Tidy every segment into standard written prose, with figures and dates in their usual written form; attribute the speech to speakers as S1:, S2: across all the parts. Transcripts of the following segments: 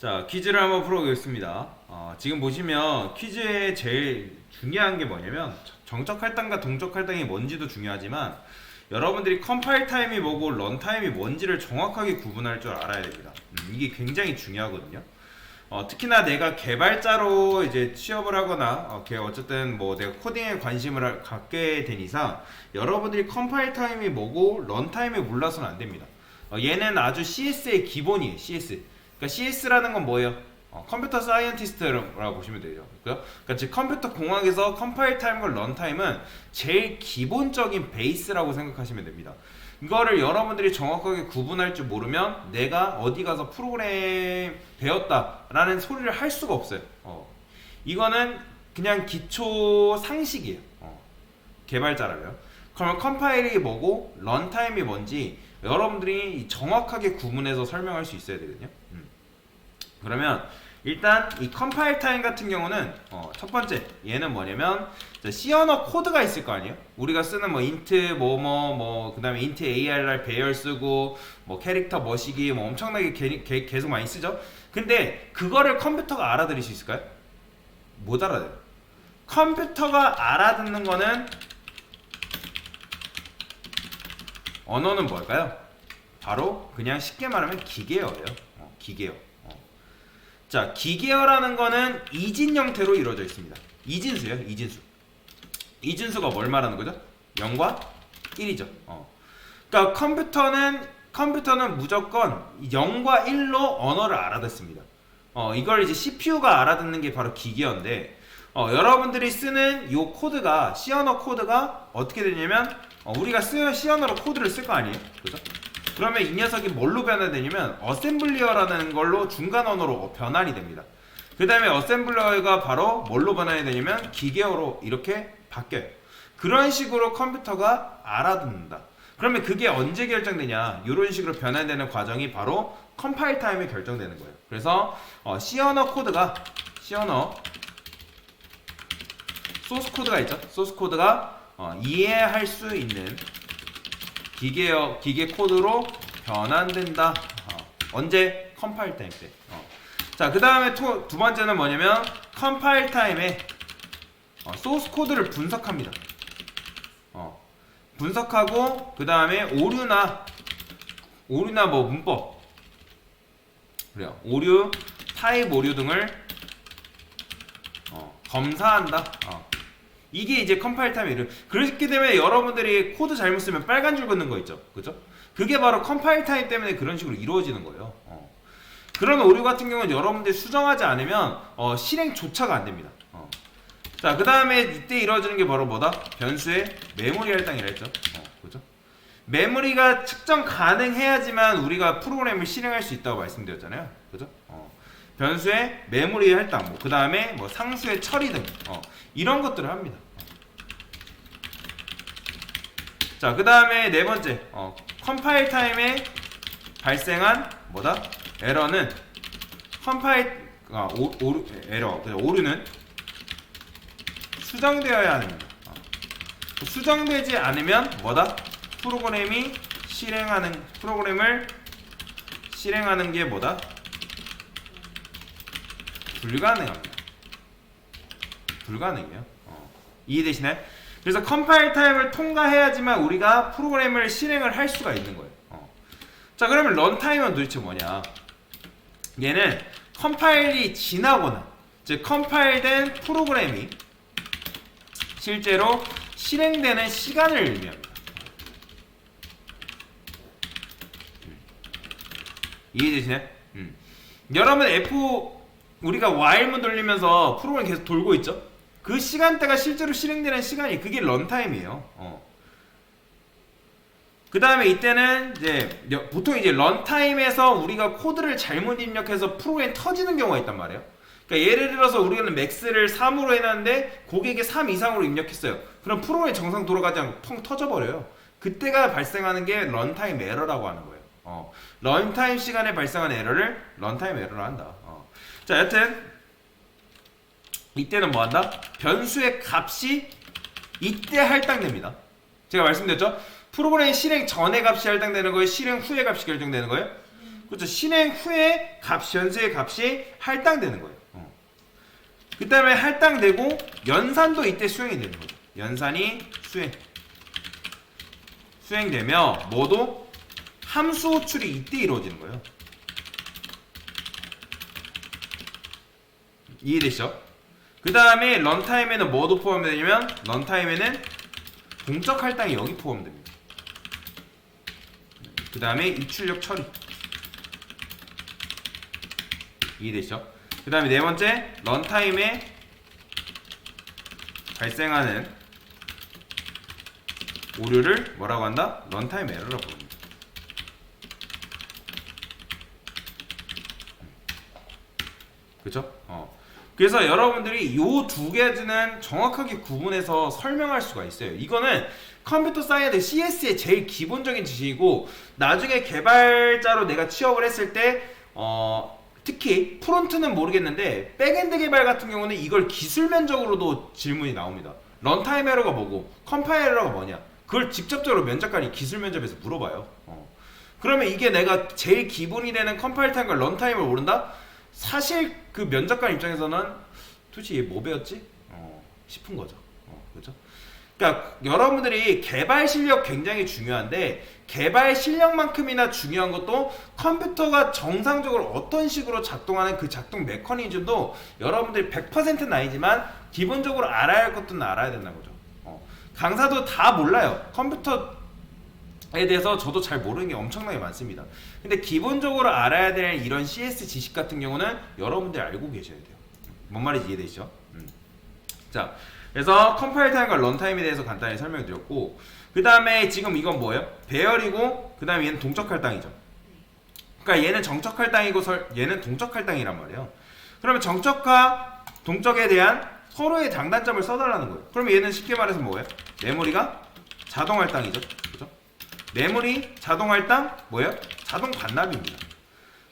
S1: 자, 퀴즈를 한번 풀어보겠습니다. 지금 보시면 퀴즈의 제일 중요한 게 뭐냐면 정적 할당과 동적 할당이 뭔지도 중요하지만 여러분들이 컴파일 타임이 뭐고 런 타임이 뭔지를 정확하게 구분할 줄 알아야 됩니다. 이게 굉장히 중요하거든요. 특히나 내가 개발자로 이제 취업을 하거나 어쨌든 뭐 내가 코딩에 관심을 갖게 된 이상 여러분들이 컴파일 타임이 뭐고 런 타임이 몰라서는 안 됩니다. 얘는 아주 CS의 기본이에요. CS. 그러니까 CS라는 건 뭐예요? 컴퓨터 사이언티스트라고 보시면 되죠. 그러니까 즉 컴퓨터 공학에서 컴파일 타임과 런 타임은 제일 기본적인 베이스라고 생각하시면 됩니다. 이거를 여러분들이 정확하게 구분할 줄 모르면 내가 어디 가서 프로그램 배웠다라는 소리를 할 수가 없어요. 이거는 그냥 기초 상식이에요. 개발자라면. 그러면 컴파일이 뭐고 런타임이 뭔지 여러분들이 정확하게 구분해서 설명할 수 있어야 되거든요. 그러면 일단 이 컴파일 타임 같은 경우는 첫 번째 얘는 뭐냐면 C 언어 코드가 있을 거 아니에요. 우리가 쓰는 뭐 int 그다음에 int arr 배열 쓰고 뭐 캐릭터 머시기 뭐 엄청나게 계속 많이 쓰죠. 근데 그거를 컴퓨터가 알아들을 수 있을까요? 못 알아들어요. 컴퓨터가 알아듣는 거는 언어는 뭘까요? 바로 그냥 쉽게 말하면 기계어예요. 기계어. 자, 기계어라는 거는 이진 형태로 이루어져 있습니다. 이진수예요, 이진수. 이진수가 뭘 말하는 거죠? 0과 1이죠. 그러니까 컴퓨터는 무조건 0과 1로 언어를 알아듣습니다. 이걸 이제 CPU가 알아듣는 게 바로 기계어인데, 여러분들이 쓰는 이 코드가 C 언어 코드가 어떻게 되냐면 우리가 C 언어로 코드를 쓸 거 아니에요, 그죠? 그러면 이 녀석이 뭘로 변화되냐면 어셈블리어라는 걸로 중간 언어로 변환이 됩니다. 그 다음에 어셈블리어가 바로 뭘로 변환이 되냐면 기계어로 이렇게 바뀌어요. 그런 식으로 컴퓨터가 알아듣는다. 그러면 그게 언제 결정되냐? 이런 식으로 변환되는 과정이 바로 컴파일 타임에 결정되는 거예요. 그래서 C 언어 코드가 소스 코드가 있죠. 소스 코드가 이해할 수 있는 기계 코드로 변환된다. 언제? 컴파일 타임 때. 자, 그 다음에 두 번째는 뭐냐면 컴파일 타임에 소스 코드를 분석합니다. 분석하고 그 다음에 오류나 뭐 문법, 그래요. 오류, 타입 오류 등을 검사한다. 이게 이제 컴파일 타임이에요. 그렇게 되면 여러분들이 코드 잘못 쓰면 빨간 줄 긋는 거 있죠, 그죠? 그게 바로 컴파일 타임 때문에 그런 식으로 이루어지는 거예요. 그런 오류 같은 경우는 여러분들이 수정하지 않으면 실행조차가 안 됩니다. 자, 그 다음에 이때 이루어지는 게 바로 뭐다? 변수의 메모리 할당이라 했죠. 그죠? 메모리가 측정 가능해야지만 우리가 프로그램을 실행할 수 있다고 말씀드렸잖아요, 그죠? 변수의 메모리 할당, 그 다음에 뭐 상수의 처리 등 이런 것들을 합니다. 자, 그 다음에 네 번째 컴파일 타임에 발생한 뭐다? 에러는 오류는 수정되어야 합니다. 수정되지 않으면 뭐다? 프로그램을 실행하는 게 뭐다? 불가능합니다. 불가능해요. 이해되시나요? 그래서 컴파일 타임을 통과해야지만 우리가 프로그램을 실행을 할 수가 있는 거예요. 자, 그러면 런타임은 도대체 뭐냐? 얘는 컴파일이 지나거나, 즉 컴파일된 프로그램이 실제로 실행되는 시간을 의미합니다. 이해되시나요? 여러분 우리가 while문 돌리면서 프로그램 계속 돌고 있죠? 그 시간대가 실제로 실행되는 시간이 그게 런타임이에요. 그 다음에 이때는 이제 보통 이제 런타임에서 우리가 코드를 잘못 입력해서 프로그램이 터지는 경우가 있단 말이에요. 그러니까 예를 들어서 우리는 맥스를 3으로 해놨는데 고객이 3 이상으로 입력했어요. 그럼 프로그램이 정상 돌아가지 않고 텅 터져버려요. 그때가 발생하는 게 런타임 에러라고 하는 거예요. 런타임 시간에 발생한 에러를 런타임 에러로 한다. 자, 여튼 이때는 뭐한다? 변수의 값이 이때 할당됩니다. 제가 말씀드렸죠? 프로그램 실행 전에 값이 할당되는 거예요? 실행 후에 값이 결정되는 거예요? 그렇죠. 실행 후에 변수의 값이 할당되는 거예요. 그 다음에 할당되고 연산도 이때 수행이 되는 거죠. 연산이 수행되며 뭐도 함수 호출이 이때 이루어지는 거예요. 이해되시죠? 그 다음에 런타임에는 뭐도 포함되냐면 런타임에는 동적 할당이 여기 포함됩니다. 그 다음에 입출력 처리. 이해되시죠? 그 다음에 네 번째, 런타임에 발생하는 오류를 뭐라고 한다? 런타임 에러라고 부릅니다. 그쵸? 그래서 여러분들이 이 두 가지는 정확하게 구분해서 설명할 수가 있어요. 이거는 컴퓨터 사이언스 CS의 제일 기본적인 지식이고, 나중에 개발자로 내가 취업을 했을 때 특히 프론트는 모르겠는데 백엔드 개발 같은 경우는 이걸 기술면적으로도 질문이 나옵니다. 런타임 에러가 뭐고 컴파일 에러가 뭐냐, 그걸 직접적으로 면접관이 기술 면접에서 물어봐요. 그러면 이게 내가 제일 기본이 되는 컴파일 타임과 런타임을 모른다? 사실 그 면접관 입장에서는 도대체 얘 뭐 배웠지? 싶은 거죠. 그렇죠? 그러니까 여러분들이 개발 실력 굉장히 중요한데, 개발 실력만큼이나 중요한 것도 컴퓨터가 정상적으로 어떤 식으로 작동하는 그 작동 메커니즘도 여러분들이 100%는 아니지만 기본적으로 알아야 할 것들은 알아야 된다는 거죠. 강사도 다 몰라요. 컴퓨터에 대해서 저도 잘 모르는 게 엄청나게 많습니다. 근데 기본적으로 알아야 될 이런 CS 지식 같은 경우는 여러분들이 알고 계셔야 돼요. 뭔 말인지 이해되시죠? 자, 그래서 컴파일 타임과 런타임에 대해서 간단히 설명드렸고, 그 다음에 지금 이건 뭐예요? 배열이고, 그 다음에 얘는 동적 할당이죠. 그러니까 얘는 정적 할당이고 얘는 동적 할당이란 말이에요. 그러면 정적과 동적에 대한 서로의 장단점을 써달라는 거예요. 그러면 얘는 쉽게 말해서 뭐예요? 메모리가 자동 할당이죠. 그죠? 메모리 자동 할당 뭐예요? 자동 반납입니다.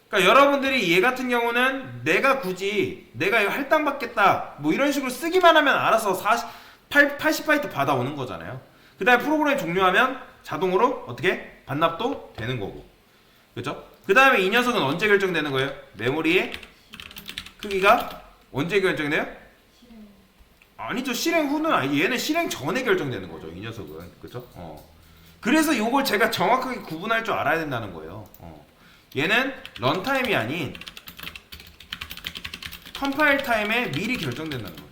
S1: 그러니까 여러분들이 얘 같은 경우는 내가 굳이 내가 이거 할당 받겠다 뭐 이런 식으로 쓰기만 하면 알아서 80바이트 받아오는 거잖아요. 그 다음에 프로그램이 종료하면 자동으로 어떻게 반납도 되는 거고, 그렇죠? 그 다음에 이 녀석은 언제 결정되는 거예요? 메모리의 크기가 언제 결정돼요? 아니죠. 실행 후는 아니, 얘는 실행 전에 결정되는 거죠, 이 녀석은. 그렇죠? 그래서 이걸 제가 정확하게 구분할 줄 알아야 된다는 거예요. 얘는 런타임이 아닌 컴파일 타임에 미리 결정된다는 거예요.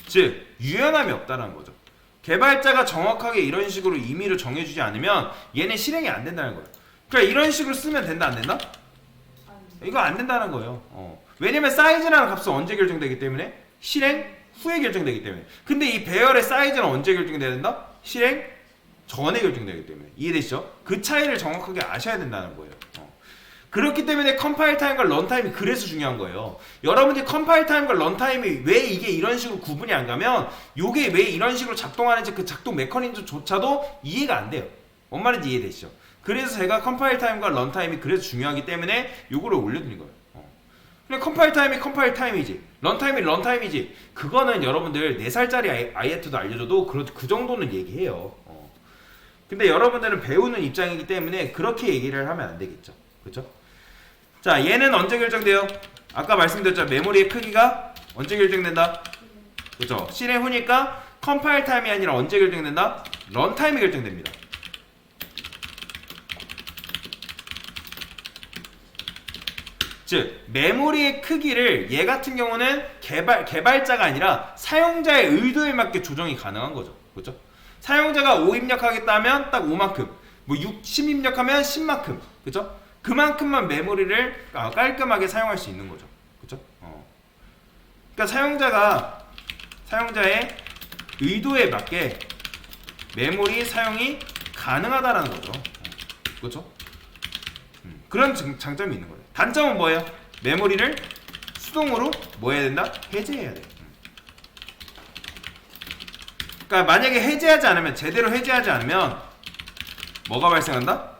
S1: 즉 유연함이 없다는 거죠. 개발자가 정확하게 이런 식으로 임의로 정해주지 않으면 얘는 실행이 안 된다는 거예요. 그러니까 이런 식으로 쓰면 된다 안 된다? 이거 안 된다는 거예요. 왜냐면 사이즈라는 값은 언제 결정되기 때문에? 실행 후에 결정되기 때문에. 근데 이 배열의 사이즈는 언제 결정돼야 된다? 실행 전에 결정되기 때문에. 이해되시죠? 그 차이를 정확하게 아셔야 된다는 거예요. 그렇기 때문에 컴파일 타임과 런타임이 그래서 중요한 거예요. 여러분들이 컴파일 타임과 런타임이 왜 이게 이런 식으로 구분이 안 가면 요게 왜 이런 식으로 작동하는지 그 작동 메커니즘조차도 이해가 안 돼요. 뭔 말인지 이해되시죠? 그래서 제가 컴파일 타임과 런타임이 그래서 중요하기 때문에 요거를 올려드린 거예요. 근데 컴파일 타임이 컴파일 타임이지, 런타임이 런타임이지, 그거는 여러분들 4살짜리 아이한테도 알려줘도 그 정도는 얘기해요. 근데 여러분들은 배우는 입장이기 때문에 그렇게 얘기를 하면 안 되겠죠. 그렇죠? 자, 얘는 언제 결정돼요? 아까 말씀드렸죠. 메모리의 크기가 언제 결정된다? 그렇죠? 실행 후니까 컴파일 타임이 아니라 언제 결정된다? 런타임이 결정됩니다. 즉 메모리의 크기를 얘 같은 경우는 개발자가 아니라 사용자의 의도에 맞게 조정이 가능한 거죠. 그렇죠? 사용자가 5 입력하겠다면 딱 5만큼, 뭐 10 입력하면 10만큼, 그렇죠? 그만큼만 메모리를 깔끔하게 사용할 수 있는 거죠. 그렇죠? 그러니까 사용자의 의도에 맞게 메모리 사용이 가능하다라는 거죠. 그렇죠? 그런 장점이 있는 거예요. 단점은 뭐예요? 메모리를 수동으로 뭐 해야 된다? 해제해야 돼. 그러니까 만약에 해제하지 않으면, 제대로 해제하지 않으면 뭐가 발생한다?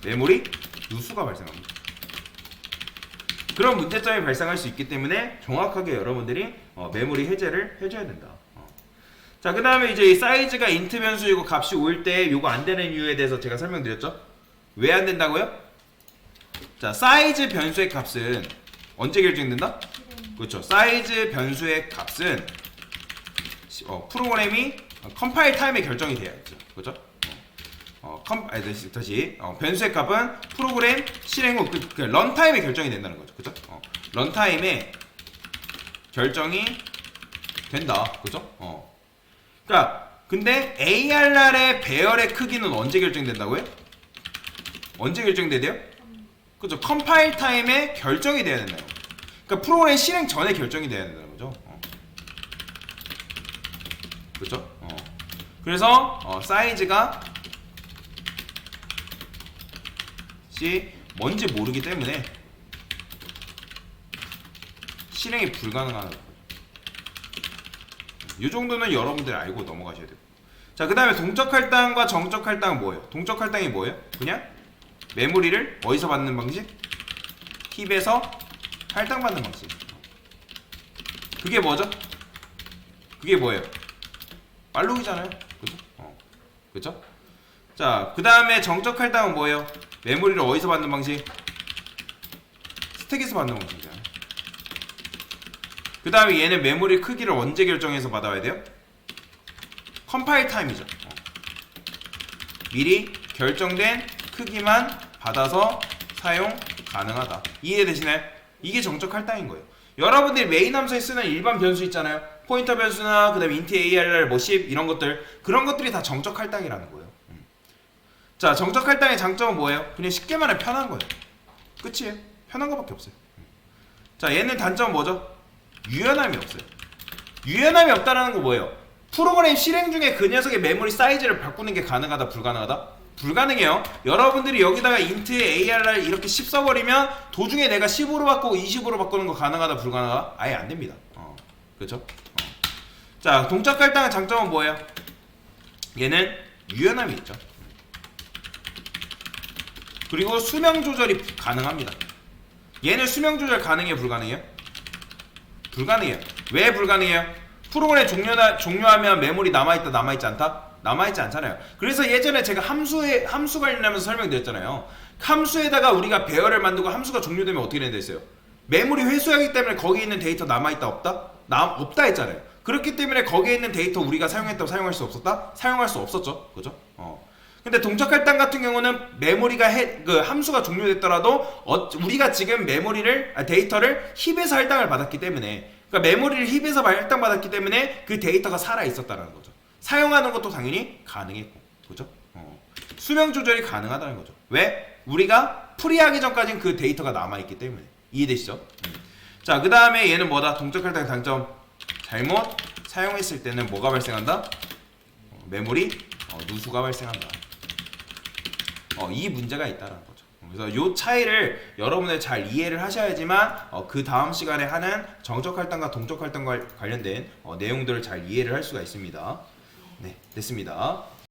S1: 메모리 누수가 발생합니다. 그런 문제점이 발생할 수 있기 때문에 정확하게 여러분들이 메모리 해제를 해줘야 된다. 자, 그 다음에 이제 이 사이즈가 인트 변수이고 값이 5일 때 요거 안 되는 이유에 대해서 제가 설명드렸죠. 왜 안 된다고요? 자, 사이즈 변수의 값은 언제 결정된다? 그렇죠. 사이즈 변수의 값은 프로그램이 컴파일 타임에 결정이 돼야죠. 그렇죠? 다시 변수의 값은 프로그램 실행 후 그 런타임에 결정이 된다는 거죠. 그죠? 런타임에 결정이 된다. 그죠? 그러니까 근데 ARR의 배열의 크기는 언제 결정된다고요? 언제 결정돼요? 그죠? 컴파일 타임에 결정이 돼야 된다요. 그러니까 프로그램 실행 전에 결정이 돼야 된다는 거죠. 그렇죠? 그래서 사이즈가 뭔지 모르기 때문에 실행이 불가능한 거예요. 이 정도는 여러분들이 알고 넘어가셔야 돼요. 자, 그 다음에 동적 할당과 정적 할당은 뭐예요? 동적 할당이 뭐예요? 그냥 메모리를 어디서 받는 방식? 힙에서 할당받는 방식. 그게 뭐죠? 그게 뭐예요? 말록이잖아요. 그죠? 그죠? 자, 그 다음에 정적 할당은 뭐예요? 메모리를 어디서 받는 방식? 스택에서 받는 방식이잖아요. 그 다음에 얘는 메모리 크기를 언제 결정해서 받아야 돼요? 컴파일 타임이죠. 미리 결정된 크기만 받아서 사용 가능하다. 이해되시나요? 이게 정적 할당인 거예요. 여러분들이 메인 함수에 쓰는 일반 변수 있잖아요. 포인터 변수나 그 다음에 int arr 뭐 10 이런 것들, 그런 것들이 다 정적 할당이라는 거예요. 자, 정적 할당의 장점은 뭐예요? 그냥 쉽게 말하면 편한 거예요. 끝이에요. 편한 거밖에 없어요. 자, 얘는 단점은 뭐죠? 유연함이 없어요. 유연함이 없다라는 거 뭐예요? 프로그램 실행 중에 그 녀석의 메모리 사이즈를 바꾸는 게 가능하다, 불가능하다? 불가능해요. 여러분들이 여기다가 int arr 이렇게 10 써버리면 도중에 내가 15로 바꾸고 20으로 바꾸는 거 가능하다, 불가능하다? 아예 안 됩니다. 그렇죠? 자, 동적 할당의 장점은 뭐예요? 얘는 유연함이 있죠. 그리고 수명 조절이 가능합니다. 얘는 수명 조절 가능해요, 불가능해요? 불가능해요. 왜 불가능해요? 프로그램 종료하면 메모리 남아있다, 남아있지 않다? 남아있지 않잖아요. 그래서 예전에 제가 함수 관련하면서 설명드렸잖아요. 함수에다가 우리가 배열을 만들고 함수가 종료되면 어떻게 된다 했어요? 메모리 회수하기 때문에 거기에 있는 데이터 남아있다, 없다? 없다 했잖아요. 그렇기 때문에 거기에 있는 데이터 우리가 사용했다고 사용할 수 없었다? 사용할 수 없었죠. 그죠? 근데 동적 할당 같은 경우는 메모리가 함수가 종료됐더라도 우리가 지금 데이터를 힙에서 할당을 받았기 때문에, 그러니까 메모리를 힙에서 할당 받았기 때문에 그 데이터가 살아 있었다는 거죠. 사용하는 것도 당연히 가능했고, 그죠? 수명 조절이 가능하다는 거죠. 왜? 우리가 프리하기 전까지는 그 데이터가 남아 있기 때문에. 이해되시죠? 자, 그 다음에 얘는 뭐다? 동적 할당의 단점. 잘못 사용했을 때는 뭐가 발생한다? 메모리 누수가 발생한다. 이 문제가 있다는 거죠. 그래서 이 차이를 여러분들 잘 이해를 하셔야지만 그 다음 시간에 하는 정적 할당과 동적 할당과 관련된 내용들을 잘 이해를 할 수가 있습니다. 네, 됐습니다.